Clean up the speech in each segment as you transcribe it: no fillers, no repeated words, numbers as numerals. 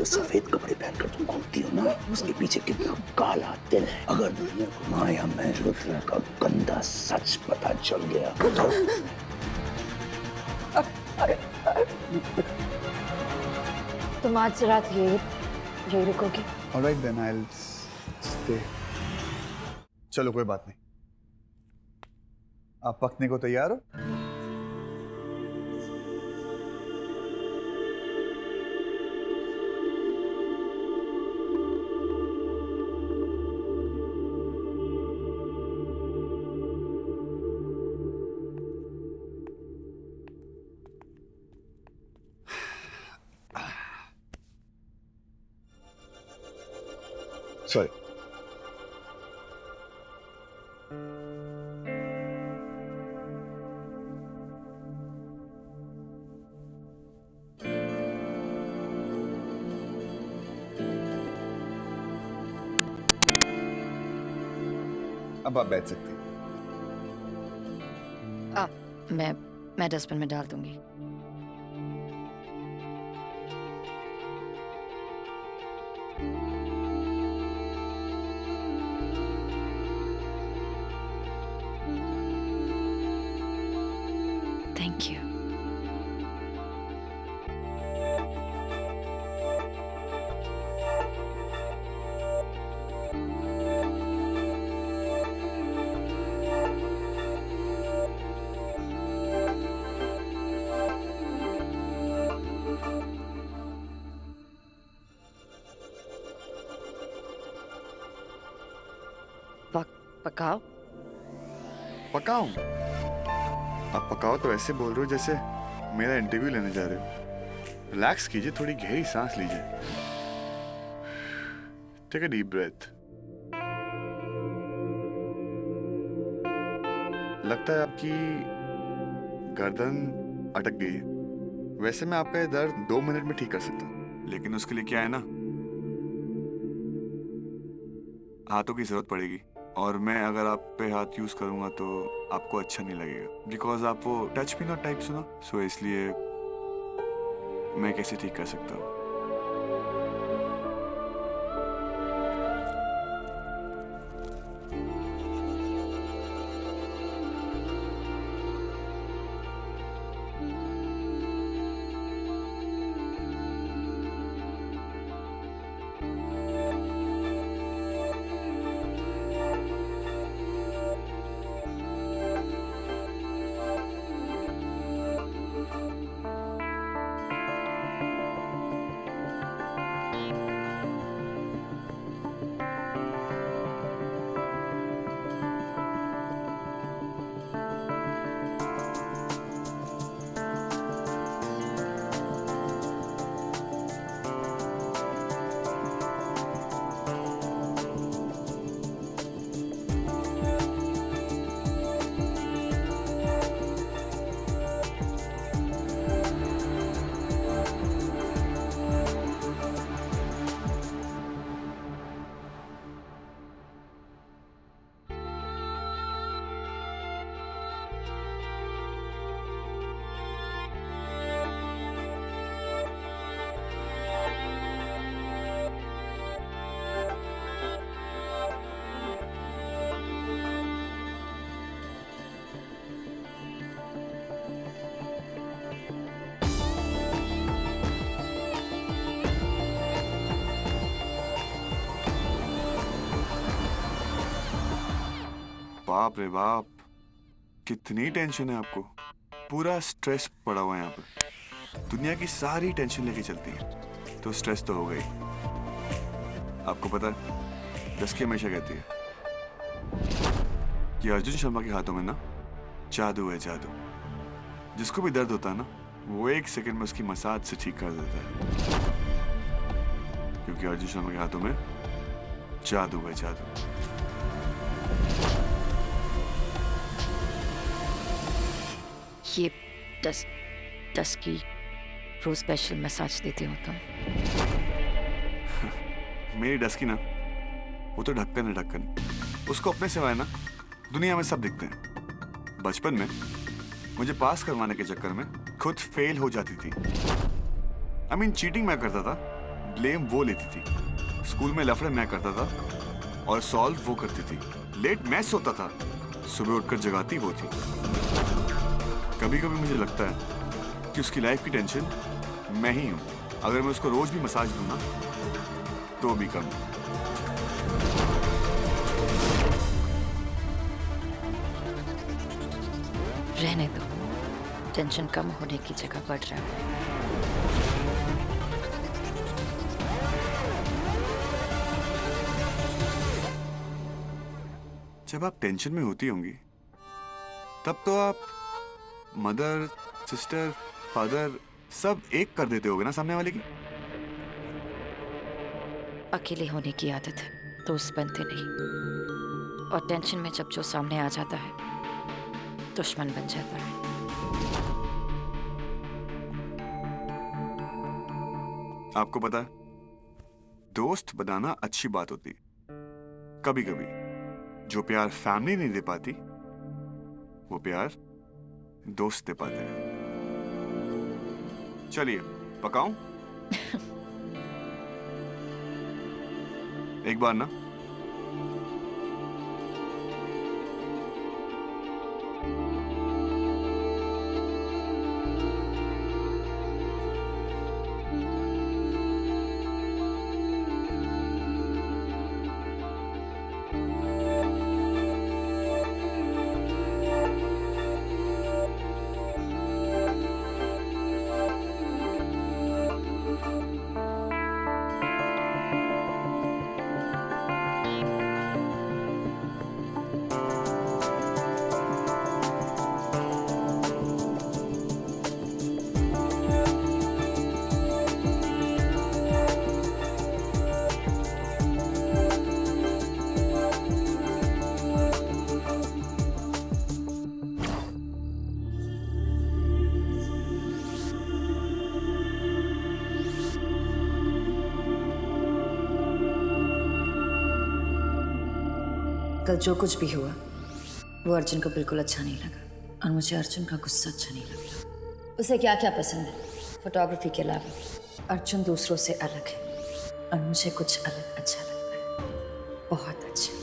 जो सफेद कपड़े पहनकर तुम घूमती हो ना, उसके पीछे कितना काला दिल है। अगर दुनिया को माया में रुद्र का गंदा सच पता चल गया तो तुम आज रात यही रुकोगी? All right then, I'll stay. चलो कोई बात नहीं। आप पकने को तैयार हो? Sorry. अब आप बैठ सकती हैं। मैं डस्टबिन में डाल दूंगी। Thank you. पकाओ। पकाऊं? आप पकाओ तो ऐसे बोल रहे हो जैसे मेरा इंटरव्यू लेने जा रहे हो। रिलैक्स कीजिए, थोड़ी गहरी सांस लीजिए। Take a deep breath. लगता है आपकी गर्दन अटक गई है। वैसे मैं आपका ये दर्द 2 मिनट में ठीक कर सकता हूं, लेकिन उसके लिए क्या है ना, हाथों की जरूरत पड़ेगी। और मैं अगर आप पे हाथ यूज करूंगा तो आपको अच्छा नहीं लगेगा, बिकॉज आप वो टच भी नॉट टाइप सुना। सो इसलिए मैं कैसे ठीक कर सकता हूँ। बाप रे बाप, कितनी टेंशन है आपको। पूरा स्ट्रेस पड़ा हुआ है यहाँ पर। दुनिया की सारी टेंशन लेके चलती है तो स्ट्रेस तो हो गई। आपको पता है, डस्की हमेशा कहती है कि अर्जुन शर्मा के हाथों में ना जादू है, जादू। जिसको भी दर्द होता है ना, वो 1 सेकंड में उसकी मसाज से ठीक कर देता है, क्योंकि अर्जुन शर्मा के हाथों में जादू है, जादू। ये दस की रोज स्पेशल मसाज देती हूँ तुम। मेरी डस्की ना, वो तो ढक्कन है, ढक्कन। उसको अपने सिवाय ना दुनिया में सब दिखते हैं। बचपन में मुझे पास करवाने के चक्कर में खुद फेल हो जाती थी। चीटिंग मैं करता था, ब्लेम वो लेती थी। स्कूल में लफड़े मैं करता था और सॉल्व वो करती थी। लेट मैं सोता था, सुबह उठकर जगाती वो थी। कभी कभी मुझे लगता है कि उसकी लाइफ की टेंशन मैं ही हूं। अगर मैं उसको रोज भी मसाज दूं ना तो भी कम। रहने दो, टेंशन कम होने की जगह बढ़ रहा है। जब आप टेंशन में होती होंगी तब तो आप मदर, सिस्टर, फादर सब एक कर देते होगे ना सामने वाले की। अकेले होने की आदत है, दोस्त बनते नहीं। और टेंशन में जब जो सामने आ जाता है दुश्मन बन जाता है। आपको पता है, दोस्त बनाना अच्छी बात होती। कभी कभी जो प्यार फैमिली नहीं दे पाती वो प्यार दोस्त दे पाते हैं। चलिए पकाऊं? एक बार ना। कल जो कुछ भी हुआ वो अर्जुन को बिल्कुल अच्छा नहीं लगा और मुझे अर्जुन का गुस्सा अच्छा नहीं लगा। उसे क्या क्या पसंद है फोटोग्राफी के अलावा? अर्जुन दूसरों से अलग है और मुझे कुछ अलग अच्छा लगता है, बहुत अच्छा।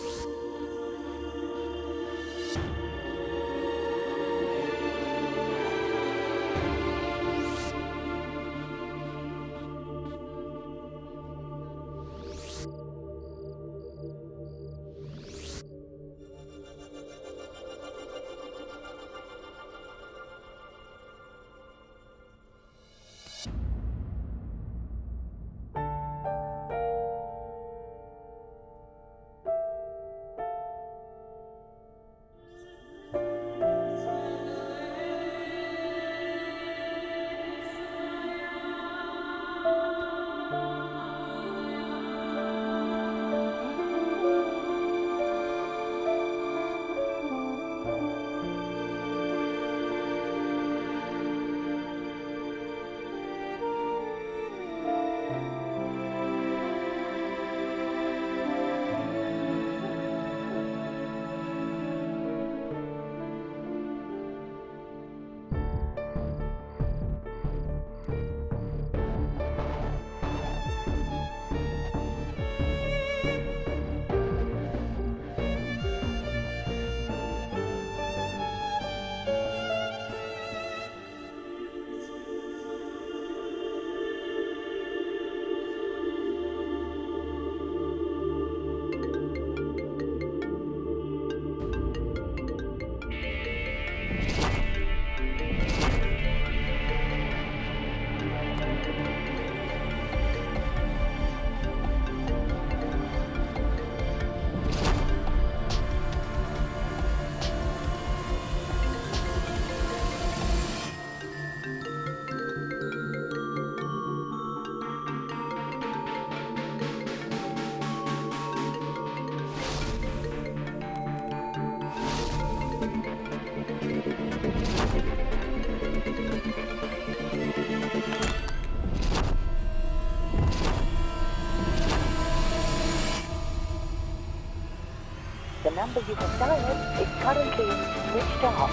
The number you have dialed is currently switched off.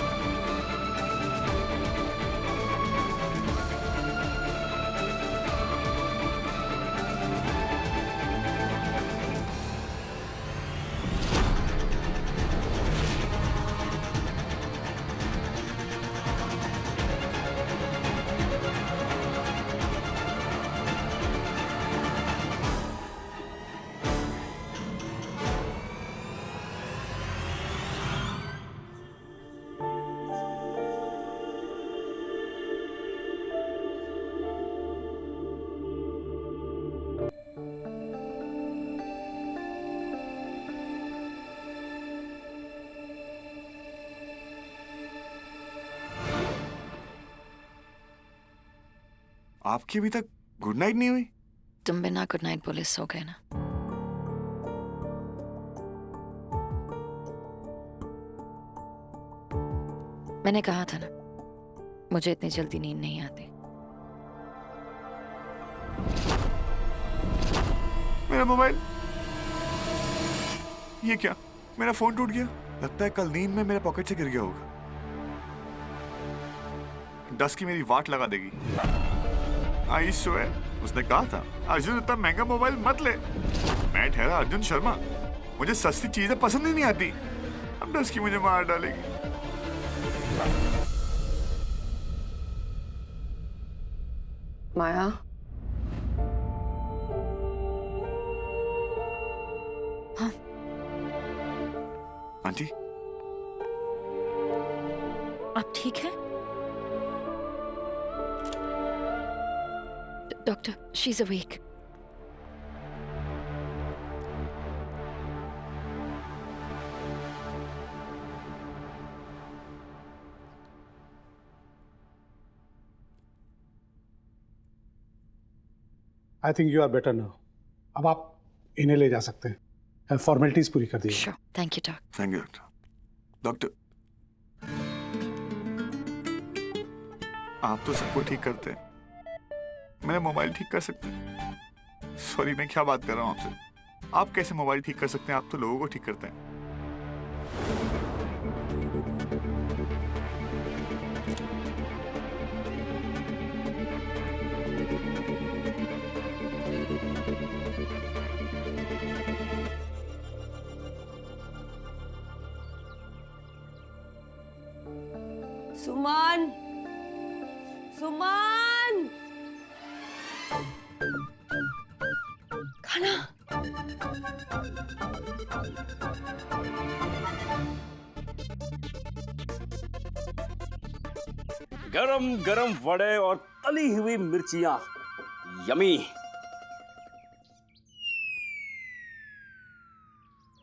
आपकी अभी तक गुड नाइट नहीं हुई? तुम बिना गुड नाइट बोले सो गए ना। मैंने कहा था ना, मुझे इतनी जल्दी नींद नहीं आती। मेरा मोबाइल, ये क्या? मेरा फोन टूट गया। लगता है कल नींद में मेरे पॉकेट से गिर गया होगा। डस्ट की मेरी वाट लगा देगी। आई स्वेयर, उसने कहा था अर्जुन इतना महंगा मोबाइल मत ले। मैं ठहरा अर्जुन शर्मा, मुझे सस्ती चीजें पसंद ही नहीं आती। अब डस्ट की मुझे मार डालेगी। माया, हाँ आंटी, आप ठीक हैं? Doctor, she is awake. I think you are better now. अब आप इन्हें ले जा सकते हैं, फॉर्मेलिटीज पूरी कर दीजिए। Sure, thank you doctor. Thank you doctor. Doctor, आप तो सबको ठीक करते हैं, मेरा मोबाइल ठीक कर सकते हैं? सॉरी, मैं क्या बात कर रहा हूँ आपसे। आप कैसे मोबाइल ठीक कर सकते हैं? आप तो लोगों को ठीक करते हैं। सुमन, सुमन, खाना। गरम गरम वड़े और तली हुई मिर्चियां, यमी।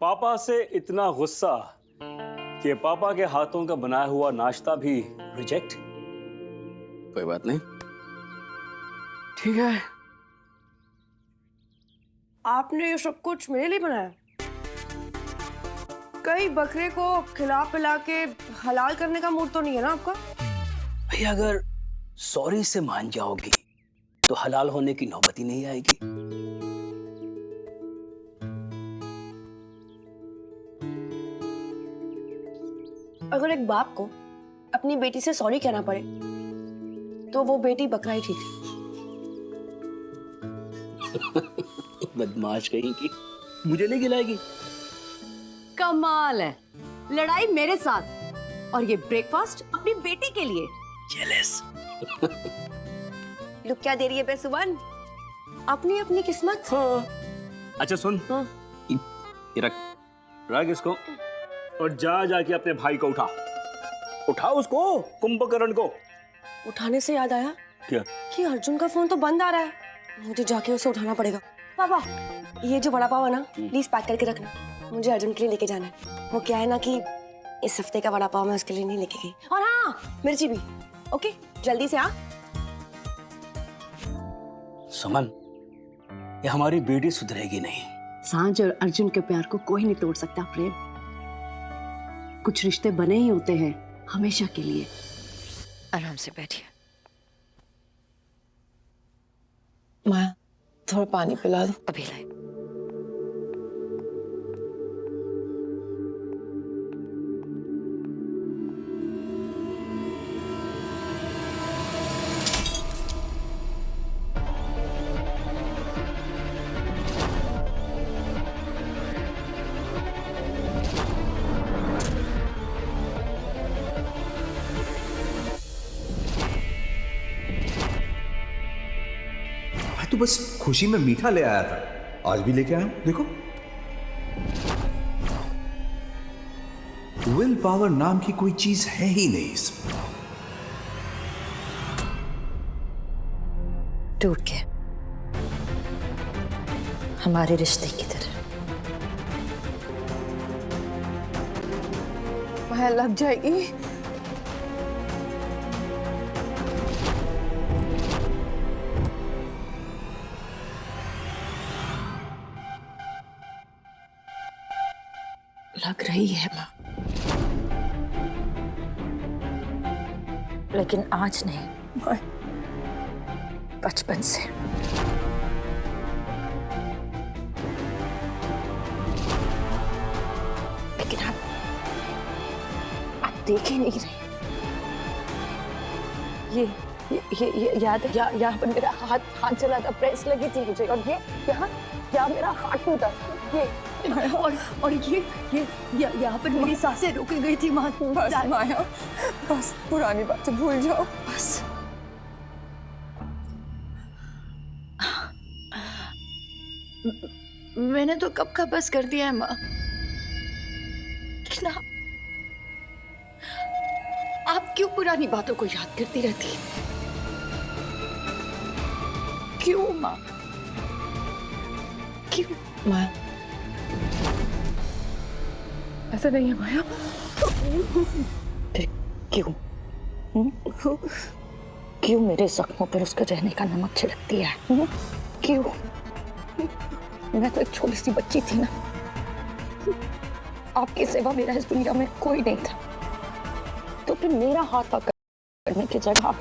पापा से इतना गुस्सा कि पापा के हाथों का बनाया हुआ नाश्ता भी रिजेक्ट। कोई बात नहीं, ठीक है। आपने ये सब कुछ मेरे लिए बनाया? कई बकरे को खिला पिला के हलाल करने का मूड तो नहीं है ना आपका? भाई, अगर सॉरी से मान जाओगी तो हलाल होने की नौबत ही नहीं आएगी। अगर एक बाप को अपनी बेटी से सॉरी कहना पड़े तो वो बेटी बकरा ही ठीक है। बदमाश कहीं की, मुझे नहीं खिलाएगी। कमाल है, लड़ाई मेरे साथ और ये ब्रेकफास्ट अपनी बेटी के लिए। जेलस। लुक क्या दे रही है बेसुबन, अपनी अपनी किस्मत। हाँ। अच्छा सुन, हाँ। ये रख इसको और जाके अपने भाई को उठा उसको, कुंभकर्ण को। उठाने से याद आया क्या? कि अर्जुन का फोन तो बंद आ रहा है, मुझे जाके उसे उठाना पड़ेगा। पापा, ये जो वड़ा पाव है ना, प्लीज पैक करके रखना, मुझे अर्जुन के लिए लेके जाना है। वो क्या है ना कि इस हफ्ते का वड़ा पाव मैं उसके लिए नहीं लेके गई। और हाँ, मिर्ची भी। ओके, जल्दी से आ। सुमन, ये हमारी बेटी सुधरेगी नहीं। सांझ और अर्जुन के प्यार को कोई नहीं तोड़ सकता प्रेम। कुछ रिश्ते बने ही होते हैं हमेशा के लिए। आराम से बैठिए। माया, थोड़ा पानी पिला दो। अभी लाई। तो बस खुशी में मीठा ले आया था, आज भी लेके आया हूं। देखो, विल पावर नाम की कोई चीज है ही नहीं इसमें। टूट के हमारे रिश्ते की तरह। माया, लग जाएगी। लग रही है माँ, लेकिन आज नहीं, बचपन से। लेकिन आप देख ही नहीं रहे। ये याद है, यहाँ पर मेरा हाथ चला था, प्रेस लगी थी मुझे, और ये यहाँ मेरा हाथ टूटा, ये और ये यहाँ पर मेरी सांसें रुक गई थी। बस माया, बस पुरानी बातें भूल जाओ बस। मैंने तो कब का बस कर दिया है माँ, लेकिन आप क्यों पुरानी बातों को याद करती रहती हैं? क्यों माँ, क्यों? माया, ऐसा नहीं है माया। क्यों? क्यों मेरे जख्मों पर उसका रहने का नमक छिड़कती है? क्यों? मैं तो एक छोटी सी बच्ची थी ना, आपके सिवा मेरा इस दुनिया में कोई नहीं था, तो फिर मेरा हाथ पकड़ने की जगह आप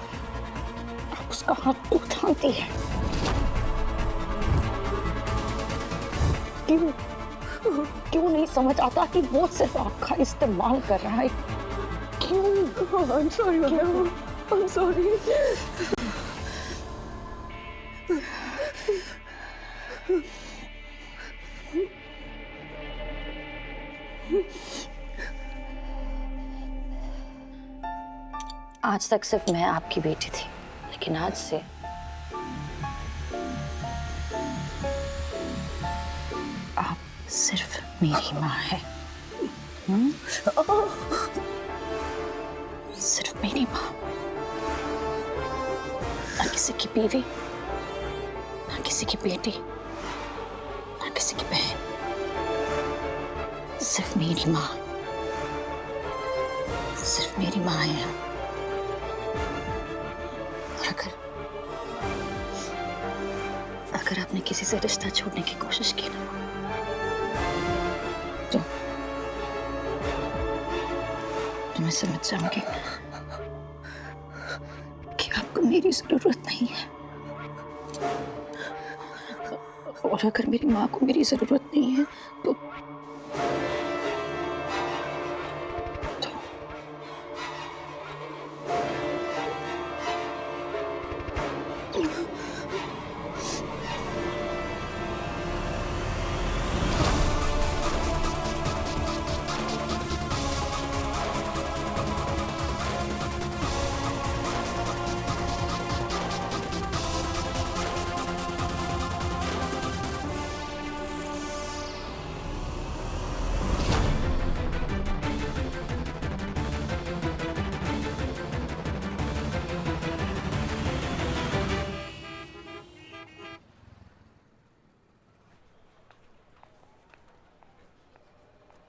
उसका हाथ क्यों थामती है? क्यों नहीं समझ आता कि वो सिर्फ आपका इस्तेमाल कर रहा है? क्यों? I'm sorry Maya, I'm sorry। आज तक सिर्फ मैं आपकी बेटी थी, लेकिन आज से आप सिर्फ मेरी माँ है। सिर्फ मेरी माँ, ना किसी की बीवी, ना किसी की बेटी, ना किसी की बहन, सिर्फ मेरी माँ, सिर्फ मेरी माँ है। और अगर आपने किसी से रिश्ता छोड़ने की कोशिश की ना, तो मैं समझ जाऊंगी कि आपको मेरी जरूरत नहीं है। और अगर मेरी माँ को मेरी जरूरत नहीं है तो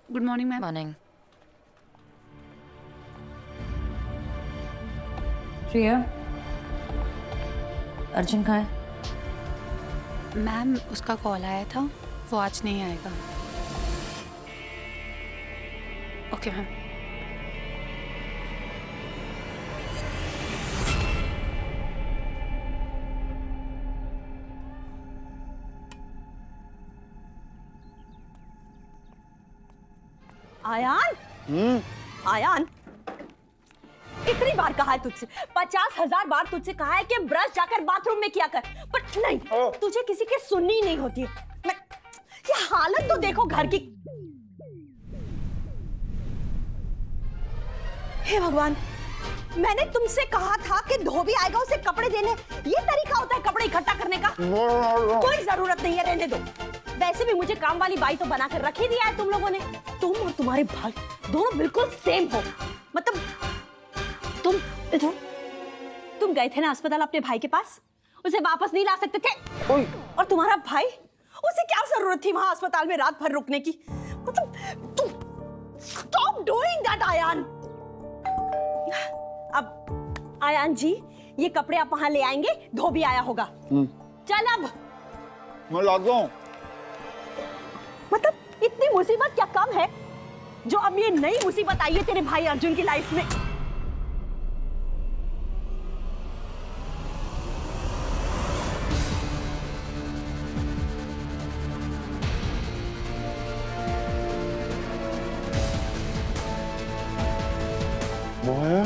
गुड मॉर्निंग मैम। मॉर्निंग। प्रिया, अर्जुन कहाँ है? मैम उसका कॉल आया था, वो आज नहीं आएगा। Okay ma'am. आयान, आयान, इतनी बार कहा है तुझसे, 50,000 बार तुझसे कहा है कि ब्रश जाकर बाथरूम में किया कर, पर नहीं, तुझे किसी की सुननी नहीं होती है। ये हालत तो देखो घर की। हे भगवान, मैंने तुमसे कहा था कि धोबी आएगा उसे कपड़े देने, ये तरीका होता है कपड़े इकट्ठा करने का? कोई जरूरत नहीं है, रहने दो। वैसे भी मुझे काम वाली बाई तो बनाकर रख ही दिया है तुम लोगों ने। तुम और तुम्हारे भाई दोनों बिल्कुल सेम हो। मतलब तुम गए थे ना अस्पताल अपने भाई के पास, उसे वापस नहीं ला सकते थे? और तुम्हारा भाई, उसे क्या जरूरत थी वहां अस्पताल में रात भर रुकने की? मतलब तुम स्टॉप डूइंग दैट आयान। अब आयान जी, ये कपड़े आप वहां ले आएंगे, धोबी आया होगा। चल अब मैं लाता हूं। मतलब इतनी मुसीबत क्या कम है? जो अब ये नई मुसीबत आई है तेरे भाई अर्जुन की लाइफ में। माया